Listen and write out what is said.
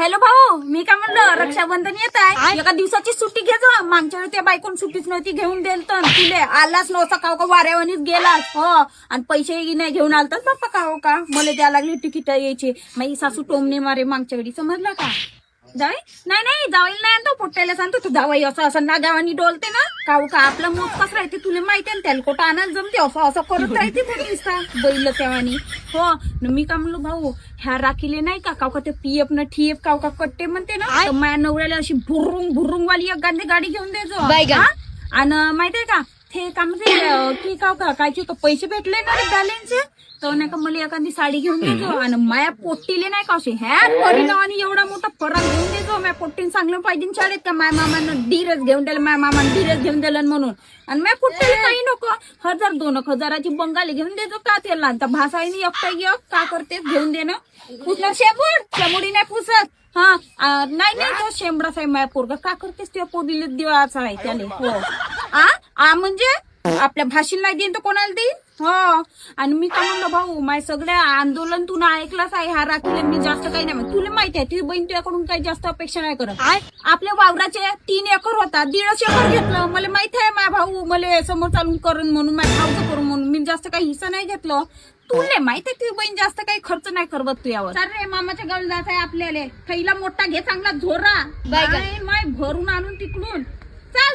Hello भाऊ, मी काय म्हणलं, रक्षाबंधन येत आहे, एका दिवसाची सुट्टी घ्यायचं. मागच्या वेळी त्या बायकोन सुट्टीच नव्हती घेऊन देल तर तुले आलाच नव्हता का वाऱ्यावानीच गेलास हो. आणि पैसे नाही घेऊन आलतात बाप्पा का मला द्यायला लागली तिकीट यायची. माझी सासू टोमने मारे मागच्या वेळी, समजलं का? जाई नाही जावईल नाही आणतो, पोट्याला सांगतो तू जावाई असं ना गावानी डोलते ना का आपलं मोत कसं राहते तुला माहिती आहे. त्याला कोटा आणायला जमते असं करत राहते ते बैल तेव्हानी हो. मी का म्हणलो भाऊ, ह्या राखीले नाही का ते पीएफ न ठीएफ का कट्टे म्हणते ना, तर माझ्या नवऱ्याला अशी भुरुंग वाली एक गाडी घेऊन द्यायचो. आणि माहितीये का ते का म्हणते की कायचे पैसे भेटले ना बॅलेन्सचे, तर नाही का मला एखादी साडी घेऊन देतो. आणि माया पोट्टीले नाही का असे ह्या करीना आणि एवढा मोठा फरक घेऊन देतो. माझ्या पोट्टीने चांगलं पाहिजे शाळेत का माया मामानं डीरच घेऊन दिलं, माझ्या मामानं डीरच घेऊन दिलं म्हणून. आणि माझ्या पोट्टीला काही नको 1000-2000ची बंगाली घेऊन देतो का त्याला. आणि भासाईने एक का करते घेऊन देणं. पुसणार शेमुडी नाही पुसत हा. नाही तो शेंबडाच आहे माझ्या पोरगा. का करतेस त्या पोरीला दिवाचा आहे त्याने हो. म्हणजे आपल्या भाषेला नाही देईन तर कोणाला देईन हो. आणि मी काय म्हणलं भाऊ, माझे सगळे आंदोलन तू ऐकलंच आहे. ह्या राखीला मी जास्त काही नाही, तुला माहिती आहे तुझी बहीण तुझ्याकडून काही जास्त अपेक्षा नाही करत. आपल्या वावराचे 3 एकर होता, 1.5 एकर घेतलं. मला माहिती आहे माझा भाऊ मला समोर चालून करून म्हणून, माझ्या भाऊचं करून म्हणून मी जास्त काही हिस्सा नाही घेतलं. तुला माहिती आहे तुझी बहीण जास्त काही खर्च नाही करत तू यावर. रे मामाच्या गावी जायचं आहे आपल्याला, थैला मोठा घे चांगला झोरा माय भरून आणून तिकडून चाल.